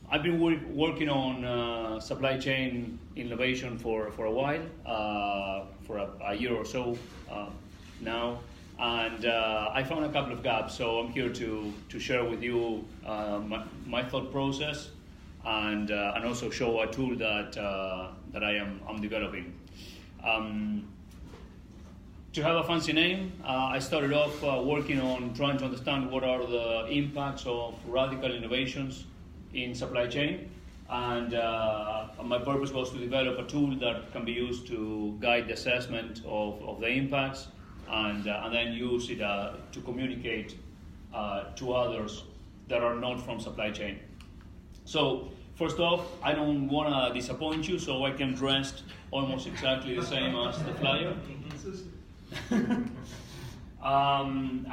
I've been working on supply chain innovation for a while, for a year or so now, and I found a couple of gaps. So I'm here to share with you my thought process, and also show a tool that I'm developing. To have a fancy name, I started off working on trying to understand what are the impacts of radical innovations in supply chain, and my purpose was to develop a tool that can be used to guide the assessment of the impacts, and then use it to communicate to others that are not from supply chain. So first off, I don't want to disappoint you, so I came dressed almost exactly the same as the flyer. I'm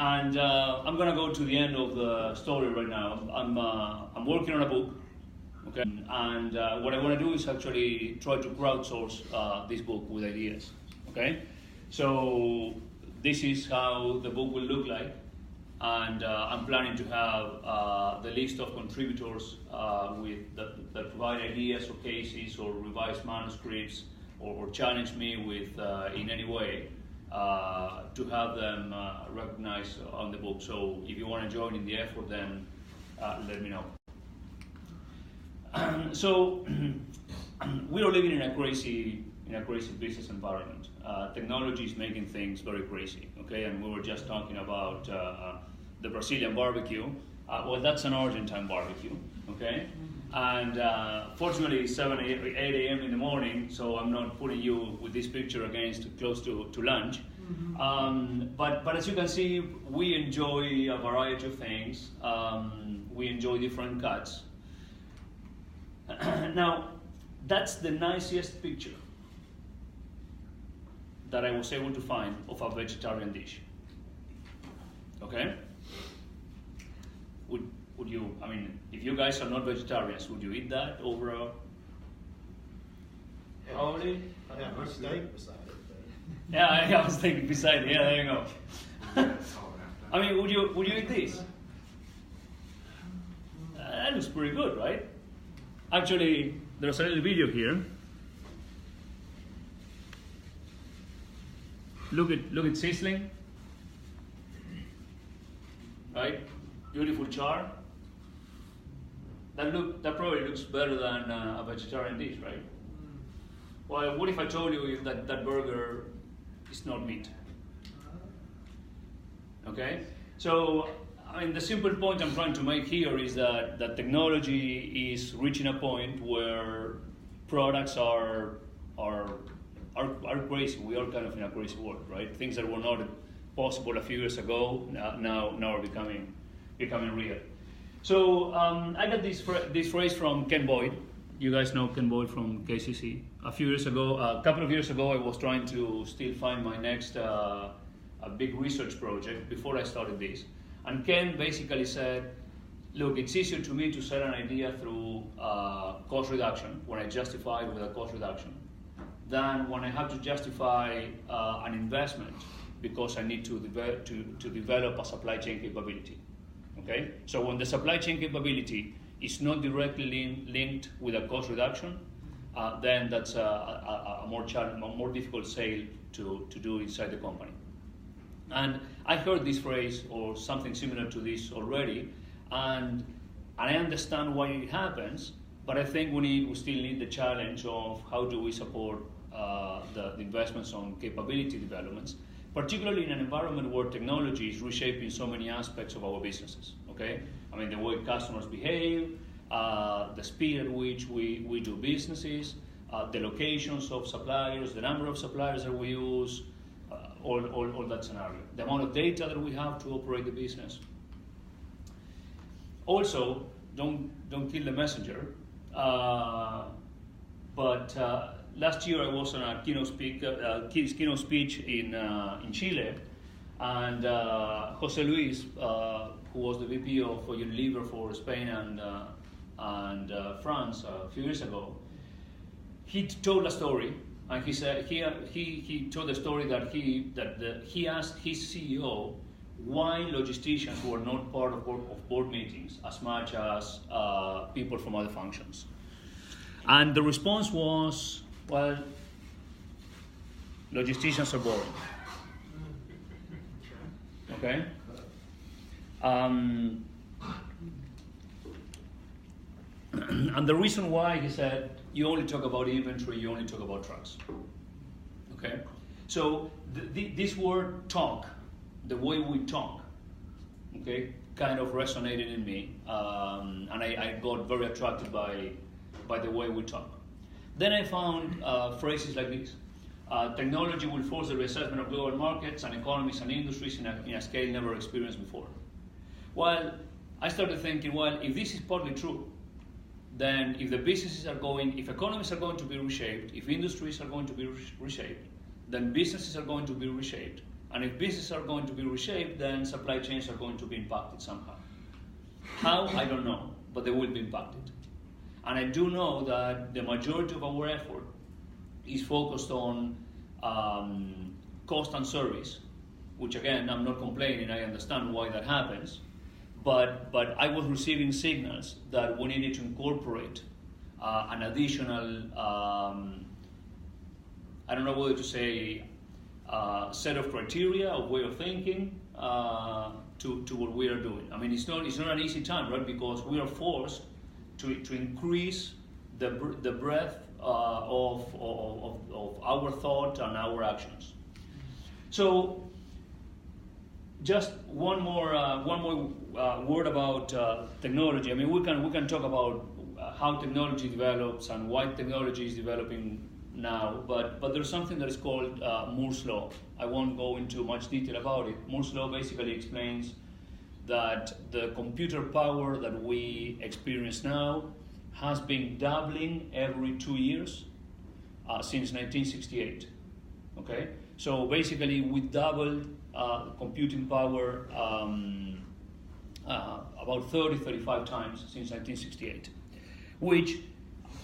gonna go to the end of the story right now. I'm working on a book, okay, and what I want to do is actually try to crowdsource this book with ideas, okay. So this is how the book will look like, and I'm planning to have the list of contributors that provide ideas or cases or revised manuscripts or challenge me with in any way. To have them recognized on the book. So if you want to join in the effort, then let me know. So we are living in a crazy business environment. Technology is making things very crazy. Okay, and we were just talking about the Brazilian barbecue. Well, that's an Argentine barbecue. Okay. And fortunately, it's 8 a.m. in the morning, so I'm not putting you with this picture against close to lunch. But as you can see, we enjoy a variety of things. We enjoy different cuts. Now, that's the nicest picture that I was able to find of a vegetarian dish. Okay? Would you, I mean, if you guys are not vegetarians, would you eat that over a... Probably? I have a steak beside it. Yeah, I was thinking beside it. Yeah, there you go. I mean, would you eat this? That looks pretty good, right? Actually, there's a little video here. Look at sizzling. Right? Beautiful char. That probably looks better than a vegetarian dish, right? Well, what if I told you that burger is not meat? Okay? So, I mean, the simple point I'm trying to make here is that technology is reaching a point where products are crazy. We are kind of in a crazy world, right? Things that were not possible a few years ago now are becoming real. So I got this phrase from Ken Boyd. You guys know Ken Boyd from KCC. A couple of years ago, I was trying to still find my next a big research project before I started this. And Ken basically said, look, it's easier to me to sell an idea through cost reduction, when I justify it with a cost reduction, than when I have to justify an investment because I need to develop a supply chain capability. Okay? So when the supply chain capability is not directly linked with a cost reduction, then that's a more difficult sale to do inside the company. And I heard this phrase or something similar to this already, and I understand why it happens, but I think we still need the challenge of how do we support the investments on capability developments, particularly in an environment where technology is reshaping so many aspects of our businesses. Okay, I mean the way customers behave, the speed at which we do businesses, the locations of suppliers, the number of suppliers that we use, all that scenario, the amount of data that we have to operate the business. Also, don't kill the messenger. But last year I was on a keynote speech in Chile, and Jose Luis, who was the VP of Unilever for Spain and France a few years ago, he told a story, and he said he told the story that he asked his CEO why logisticians who are not part of board meetings as much as people from other functions. And the response was, well, logisticians are boring. Okay? And the reason why, he said, you only talk about inventory, you only talk about trucks. Okay? So this word talk, the way we talk, okay, kind of resonated in me, and I got very attracted by the way we talk. Then I found phrases like this. Technology will force the reassessment of global markets and economies and industries in a scale never experienced before. Well, I started thinking, well, if this is partly true, then if the businesses are going, if economies are going to be reshaped, if industries are going to be reshaped, then businesses are going to be reshaped. And if businesses are going to be reshaped, then supply chains are going to be impacted somehow. How? I don't know, but they will be impacted. And I do know that the majority of our effort is focused on cost and service, which again, I'm not complaining, I understand why that happens, but I was receiving signals that we needed to incorporate an additional, I don't know whether to say, set of criteria, a way of thinking to what we are doing. I mean, it's not an easy time, right? Because we are forced to increase the breadth of our thought and our actions. So, just one more word about technology. I mean, we can talk about how technology develops and why technology is developing now, but there's something that is called Moore's Law. I won't go into much detail about it. Moore's Law basically explains that the computer power that we experience now has been doubling every 2 years since 1968. Okay, so basically we doubled computing power about 35 times since 1968, which,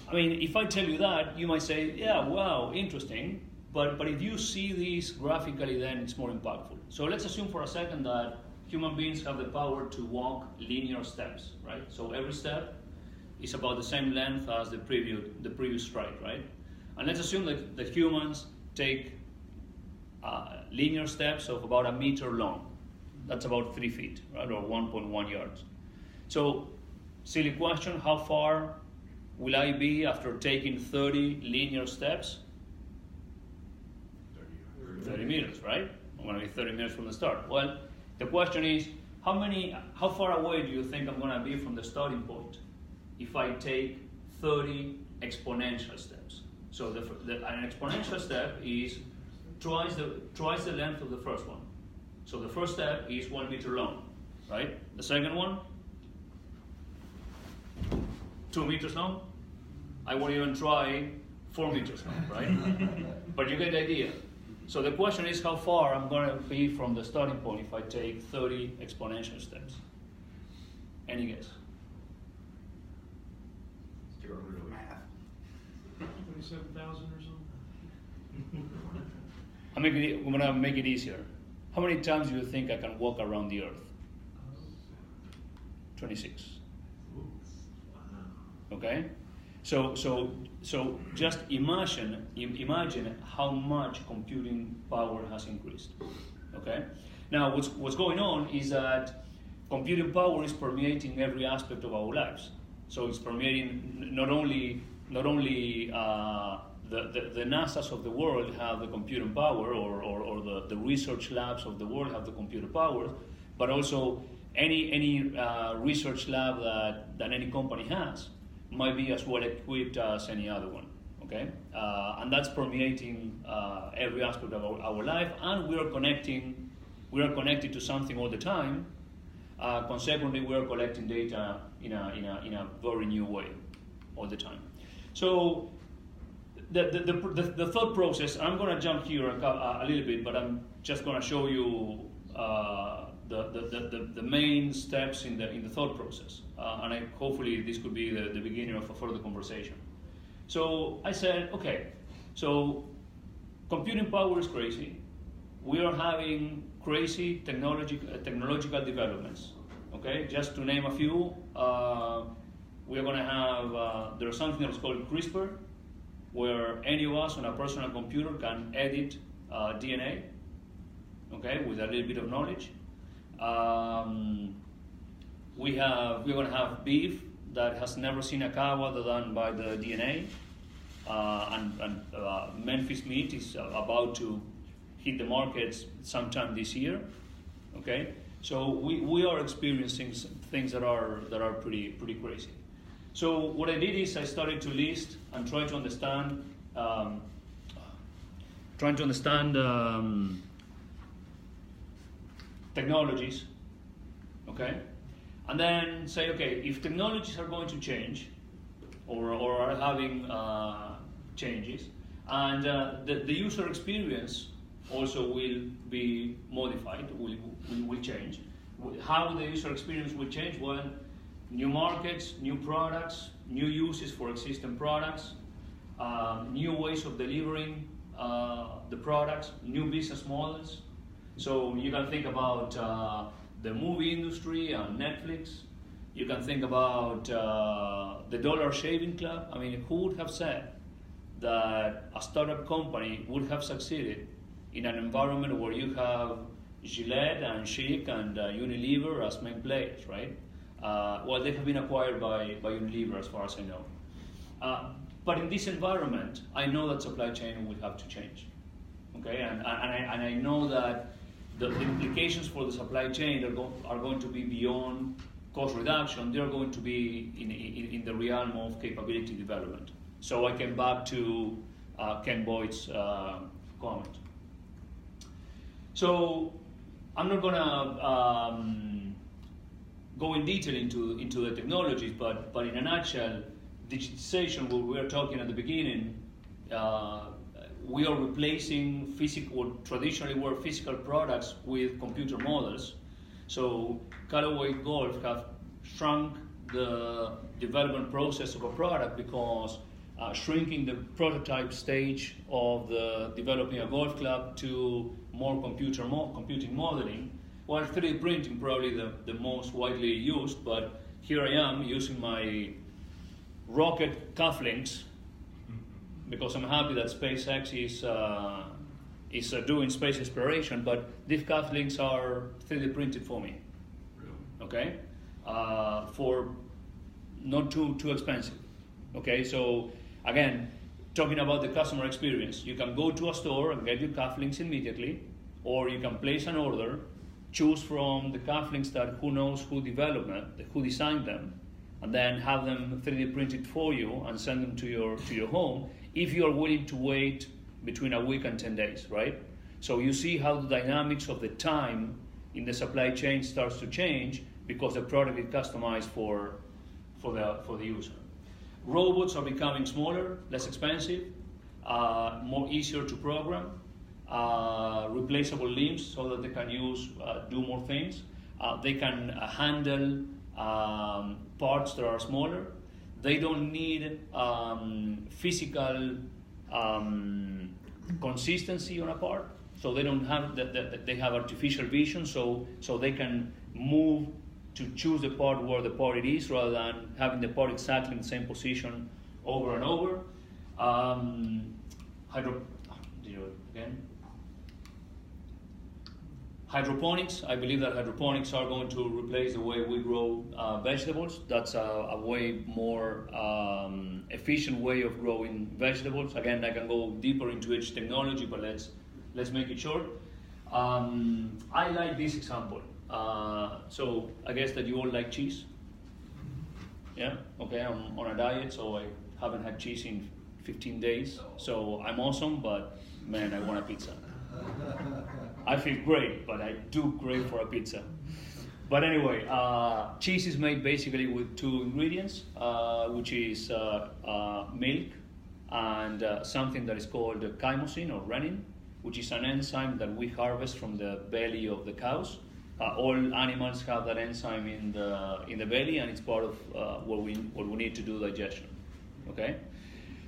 I mean, if I tell you that, you might say, yeah, wow, interesting, but if you see this graphically, then it's more impactful. So let's assume for a second that human beings have the power to walk linear steps, right? So every step is about the same length as the previous stride, right? And let's assume that humans take linear steps of about 1 meter long. That's about 3 feet, right, or 1.1 yards. So, silly question, how far will I be after taking 30 linear steps? 30 meters, right? I'm going to be 30 meters from the start. Well, the question is, how far away do you think I'm going to be from the starting point if I take 30 exponential steps? So an exponential step is twice the length of the first one. So the first step is 1 meter long, right? The second one, 2 meters long. I won't even try 4 meters long, right? But you get the idea. So the question is how far I'm going to be from the starting point if I take 30 exponential steps. Any guess? You're over the math. 27,000 or something? I'm going to make it easier. How many times do you think I can walk around the Earth? 26. Okay? So just imagine how much computing power has increased. Okay? Now what's going on is that computing power is permeating every aspect of our lives. So it's permeating not only the NASAs of the world have the computing power, or the research labs of the world have the computer power, but also any research lab that any company has might be as well equipped as any other one. Okay, and that's permeating every aspect of our life, and we are connected to something all the time. Consequently, we are collecting data in a very new way all the time. So the thought process, I'm going to jump here a little bit, but I'm just going to show you the main steps in the thought process, and hopefully this could be the beginning of a further conversation. So I said, okay, so computing power is crazy. we are having crazy technological developments. Okay, just to name a few, we're going to have, there's something that's called CRISPR, where any of us on a personal computer can edit DNA, okay, with a little bit of knowledge. We're going to have beef that has never seen a cow other than by the DNA, and Memphis meat is about to hit the markets sometime this year. Okay, so we are experiencing things that are pretty crazy. So what I did is I started to list and try to understand technologies, okay, and then say, okay, if technologies are going to change or are having changes, and the user experience also will be modified, will change. How the user experience will change? Well, new markets, new products, new uses for existing products, new ways of delivering the products, new business models. So you can think about the movie industry and Netflix. You can think about the Dollar Shaving Club. I mean, who would have said that a startup company would have succeeded in an environment where you have Gillette and Chic and Unilever as main players, right? Well, they have been acquired by Unilever, as far as I know. But in this environment, I know that supply chain will have to change. Okay, and I know that the implications for the supply chain are going to be beyond cost reduction. They are going to be in the realm of capability development. So I came back to Ken Boyd's comment. So I'm not gonna go in detail into the technologies, but in a nutshell, digitization, what we were talking at the beginning, we are replacing physical, traditionally were physical products with computer models. So Callaway Golf have shrunk the development process of a product because shrinking the prototype stage of the developing a golf club to more computing modeling, while 3D printing probably the most widely used, but here I am using my rocket cufflinks because I'm happy that SpaceX is doing space exploration, but these cufflinks are 3D printed for me, okay, for not too expensive, okay. So again, talking about the customer experience, you can go to a store and get your cufflinks immediately, or you can place an order, choose from the cufflinks that who knows who developed them, who designed them, and then have them 3D printed for you and send them to your home if you are willing to wait between a week and 10 days, right? So you see how the dynamics of the time in the supply chain starts to change because the product is customized for the user. Robots are becoming smaller, less expensive, more easier to program, replaceable limbs so that they can do more things. They can handle parts that are smaller. They don't need physical consistency on a part, so they don't have they have artificial vision, so they can move to choose the part where the part it is rather than having the part exactly in the same position over and over. Hydroponics, I believe that hydroponics are going to replace the way we grow vegetables. That's a way more efficient way of growing vegetables. Again, I can go deeper into each technology, but let's make it short. I like this example. So I guess that you all like cheese. Yeah, okay, I'm on a diet, so I haven't had cheese in 15 days. So I'm awesome, but man, I want a pizza. I feel great, but I do crave for a pizza. But anyway, cheese is made basically with two ingredients, which is milk and something that is called chymosin or rennin, which is an enzyme that we harvest from the belly of the cows. All animals have that enzyme in the belly, and it's part of what we need to do digestion. Okay,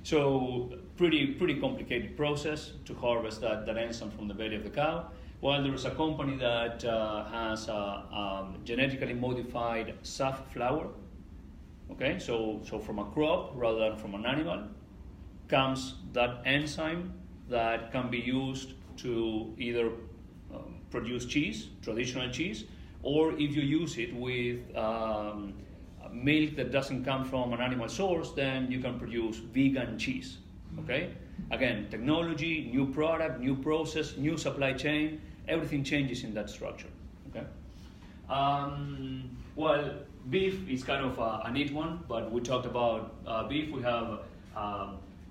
so pretty complicated process to harvest that enzyme from the belly of the cow. Well, there is a company that has a genetically modified safflower. Okay, so from a crop rather than from an animal comes that enzyme that can be used to either produce cheese, traditional cheese, or if you use it with milk that doesn't come from an animal source, then you can produce vegan cheese. Okay, again, technology, new product, new process, new supply chain, everything changes in that structure. Okay. Well, beef is kind of a neat one, but we talked about beef. We have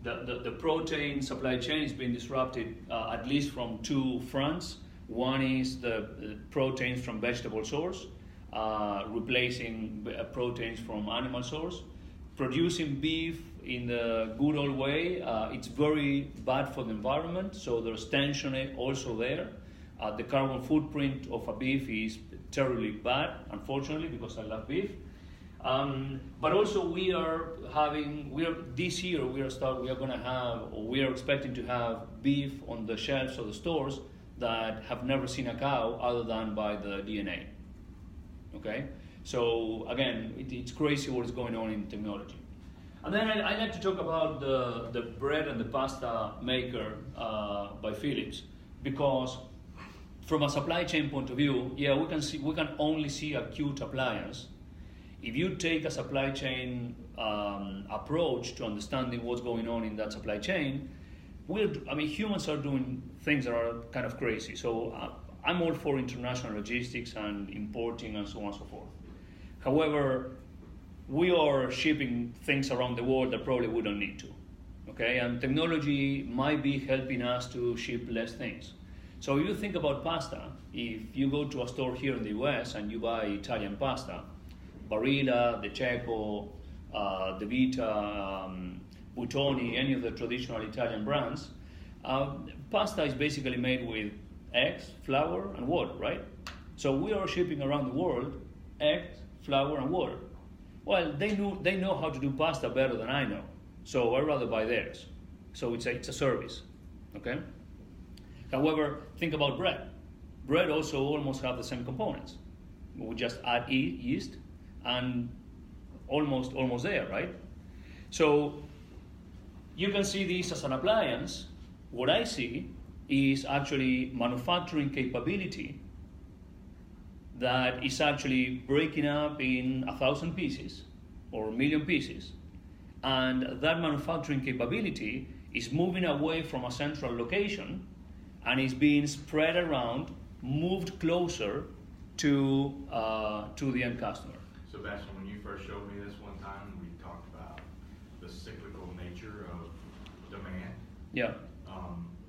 the protein supply chain is being disrupted at least from two fronts. One is the proteins from vegetable source, replacing proteins from animal source. Producing beef in the good old way, it's very bad for the environment, so there's tension also there. The carbon footprint of a beef is terribly bad, unfortunately, because I love beef. But also we are this year we are expecting to have beef on the shelves of the stores that have never seen a cow other than by the DNA. Okay, so again, it's crazy what is going on in technology. And then I like to talk about the bread and the pasta maker by Philips, because from a supply chain point of view, yeah, we can only see acute appliance. If you take a supply chain approach to understanding what's going on in that supply chain, humans are doing things that are kind of crazy. So I'm all for international logistics and importing and so on and so forth. However, we are shipping things around the world that probably we don't need to. Okay, and technology might be helping us to ship less things. So if you think about pasta, if you go to a store here in the US and you buy Italian pasta, Barilla, De Cecco, De Vita, Buitoni, any of the traditional Italian brands, pasta is basically made with eggs, flour, and water, right? So we are shipping around the world eggs, flour, and water. Well, they know how to do pasta better than I know, so I'd rather buy theirs. So it's a service, okay? However, think about bread. Bread also almost have the same components. We just add yeast and almost there, right? So you can see this as an appliance. What I see is actually manufacturing capability that is actually breaking up in 1,000 pieces or 1,000,000 pieces. And that manufacturing capability is moving away from a central location and is being spread around, moved closer to the end customer. Sebastian, when you first showed me this one time, we talked about the cyclical nature of demand. Yeah.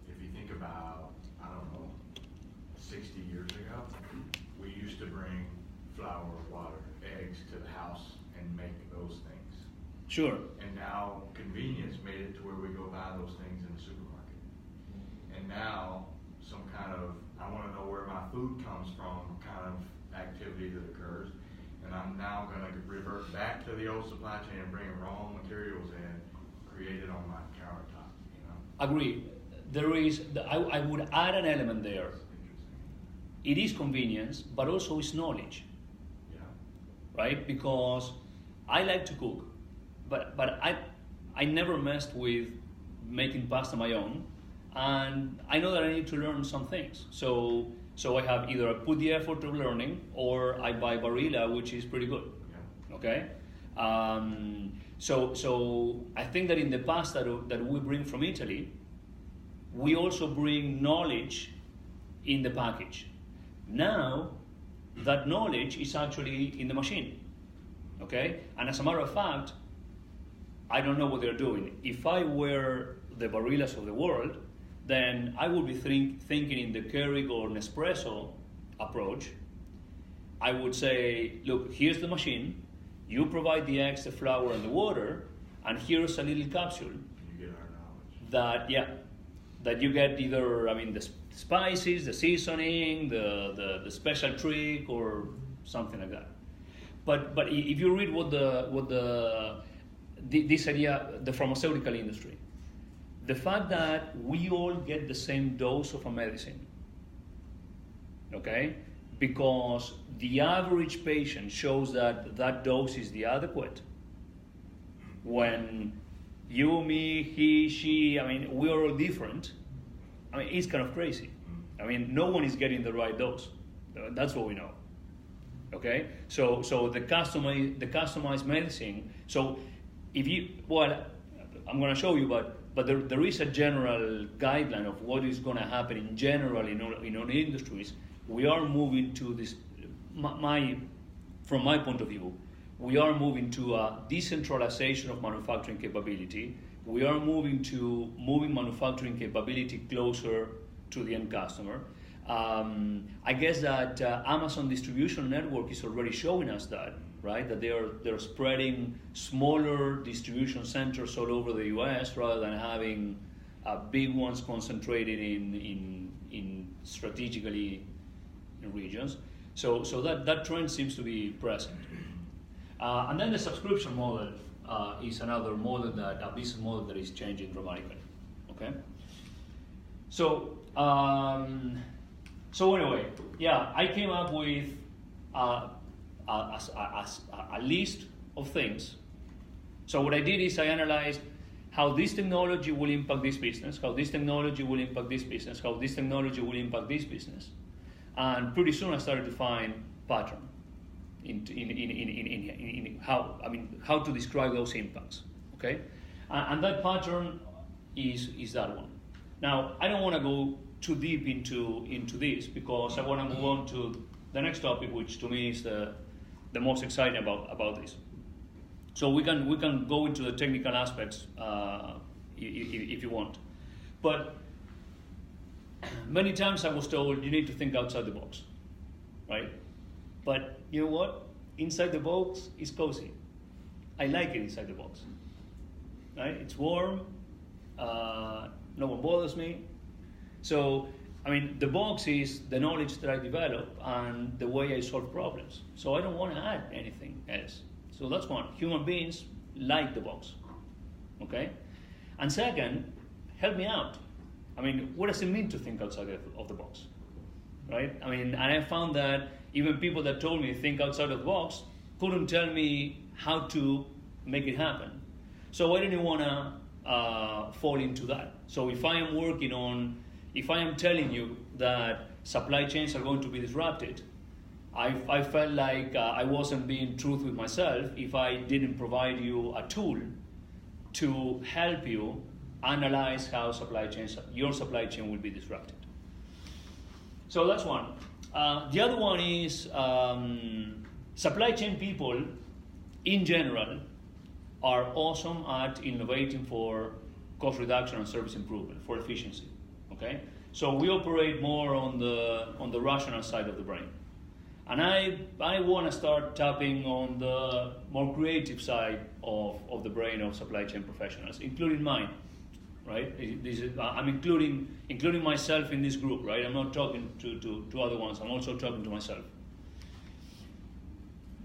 If you think about, 60 years ago, we used to bring flour, water, eggs to the house and make those things. Sure. And now convenience made it to where we go buy those things in the supermarket. And now some kind of, I want to know where my food comes from kind of activity that occurs. And I'm now going to revert back to the old supply chain and bring raw materials in, create it on my countertop. Agree. There is, I would add an element there. It is convenience, but also it's knowledge. Yeah. Right? Because I like to cook, but I never messed with making pasta my own, and I know that I need to learn some things. So I have either I put the effort of learning, or I buy Barilla, which is pretty good. Yeah. Okay. So I think that in the pasta that we bring from Italy, we also bring knowledge in the package. Now, that knowledge is actually in the machine, okay? And as a matter of fact, I don't know what they're doing. If I were the Barillas of the world, then I would be thinking in the Keurig or Nespresso approach. I would say, look, here's the machine, you provide the eggs, the flour, and the water, and here's a little capsule. You get our knowledge. That you get either, the spices, the seasoning, the special trick, or something like that. But if you read this idea, the pharmaceutical industry, the fact that we all get the same dose of a medicine, okay? Because the average patient shows that that dose is the adequate. When you, me, he, she, I mean, we are all different. I mean, it's kind of crazy. I mean, no one is getting the right dose. That's what we know. Okay, so the customized medicine. So if you, well, I'm going to show you, but there is a general guideline of what is going to happen in general in all industries. We are moving to this. From my point of view, we are moving to a decentralization of manufacturing capability. We are moving manufacturing capability closer to the end customer. I guess that Amazon distribution network is already showing us that, right? That they're spreading smaller distribution centers all over the U.S. rather than having big ones concentrated in strategically in regions. So that trend seems to be present. And then the subscription model is another model a business model that is changing dramatically. Okay. So anyway, yeah, I came up with a list of things. So what I did is I analyzed how this technology will impact this business, how this technology will impact this business, how this technology will impact this business, and pretty soon I started to find pattern in how to describe those impacts. Okay, and that pattern is that one. Now I don't want to go too deep into this because I want to move on to the next topic, which to me is the most exciting about this. So we can go into the technical aspects if you want, but many times I was told you need to think outside the box, right? But you know what? Inside the box is cozy. I like it inside the box, right? It's warm. No one bothers me. So, I mean, the box is the knowledge that I develop and the way I solve problems. So I don't want to add anything else. So that's one. Human beings like the box, okay? And second, help me out. I mean, what does it mean to think outside of the box, right? I mean, and I found that even people that told me think outside of the box couldn't tell me how to make it happen. So I didn't want to fall into that. So if I am telling you that supply chains are going to be disrupted, I felt like I wasn't being truthful with myself if I didn't provide you a tool to help you analyze how your supply chain will be disrupted. So that's one. The other one is supply chain people in general are awesome at innovating for cost reduction and service improvement, for efficiency. Okay, so we operate more on the rational side of the brain, and I want to start tapping on the more creative side of the brain of supply chain professionals, including mine. Right, I'm including myself in this group. Right, I'm not talking to other ones. I'm also talking to myself.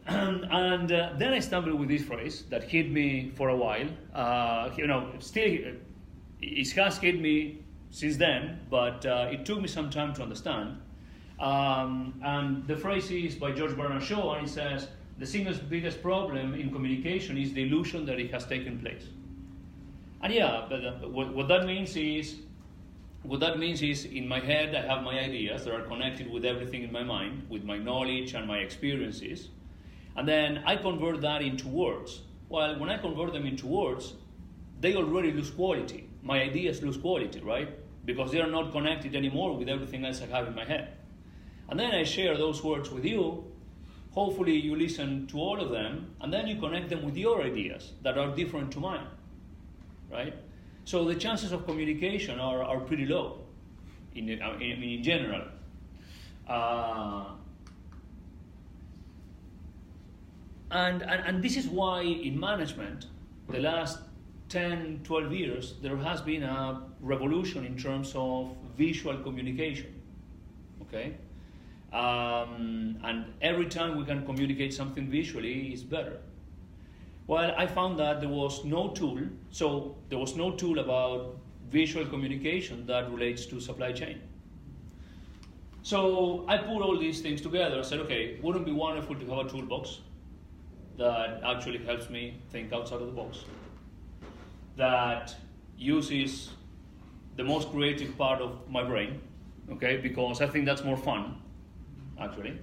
And then I stumbled with this phrase that hit me for a while. Still, it has hit me since then, but it took me some time to understand. And the phrase is by George Bernard Shaw, and it says, the single biggest problem in communication is the illusion that it has taken place. And yeah, but what that means is, in my head I have my ideas that are connected with everything in my mind, with my knowledge and my experiences, and then I convert that into words. Well, when I convert them into words, they already lose quality. My ideas lose quality, right? Because they are not connected anymore with everything else I have in my head. And then I share those words with you. Hopefully you listen to all of them, and then you connect them with your ideas that are different to mine, right? So the chances of communication are pretty low in general. And this is why in management, the last 10, 12 years, there has been a revolution in terms of visual communication, okay? And every time we can communicate something visually, it's better. Well, I found that there was no tool, about visual communication that relates to supply chain. So I put all these things together. I said, okay, wouldn't it be wonderful to have a toolbox that actually helps me think outside of the box, that uses the most creative part of my brain, okay? Because I think that's more fun, actually.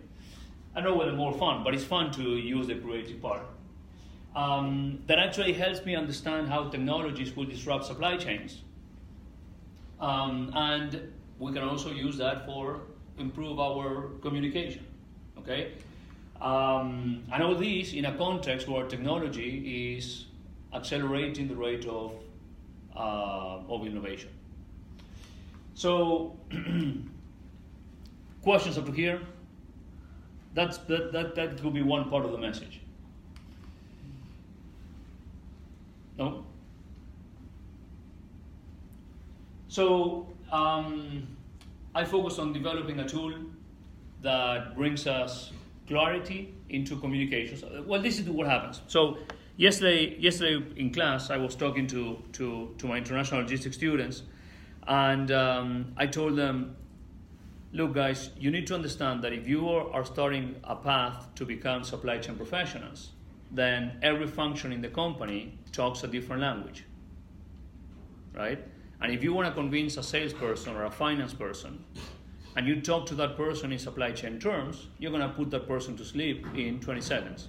I don't know whether more fun, but it's fun to use the creative part. That actually helps me understand how technologies will disrupt supply chains. And we can also use that for improve our communication, okay? And all this in a context where technology is accelerating the rate of innovation. So, questions up to here? That could be one part of the message. No? So, I focus on developing a tool that brings us clarity into communications. Well, this is what happens. So, yesterday in class, I was talking to my international logistics students, and I told them, look guys, you need to understand that if you are starting a path to become supply chain professionals, then every function in the company talks a different language, right? And if you want to convince a salesperson or a finance person, and you talk to that person in supply chain terms, you're going to put that person to sleep in 20 seconds.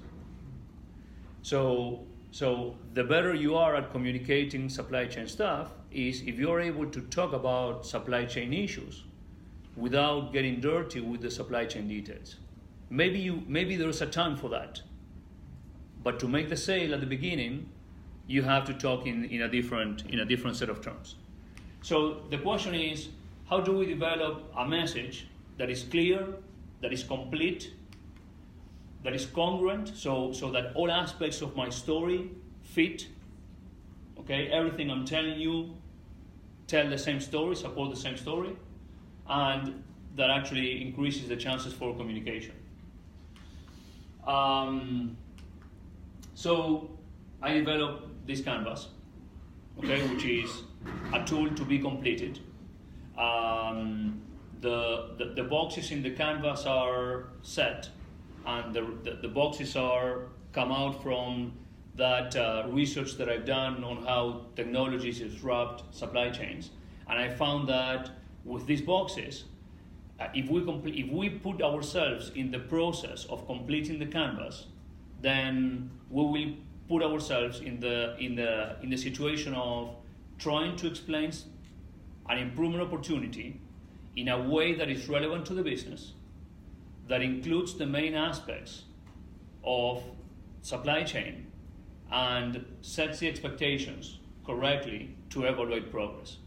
So the better you are at communicating supply chain stuff is if you're able to talk about supply chain issues without getting dirty with the supply chain details. Maybe there's a time for that. But to make the sale at the beginning, you have to talk in a different set of terms. So the question is, how do we develop a message that is clear, that is complete, that is congruent, so that all aspects of my story fit, okay? Everything I'm telling you tell the same story, support the same story, and that actually increases the chances for communication. So I developed this canvas, okay, which is a tool to be completed. The boxes in the canvas are set, and the boxes come out from that research that I've done on how technologies disrupt supply chains. And I found that with these boxes, if we put ourselves in the process of completing the canvas, then we will put ourselves in the situation of trying to explain an improvement opportunity in a way that is relevant to the business, that includes the main aspects of supply chain, and sets the expectations correctly to evaluate progress.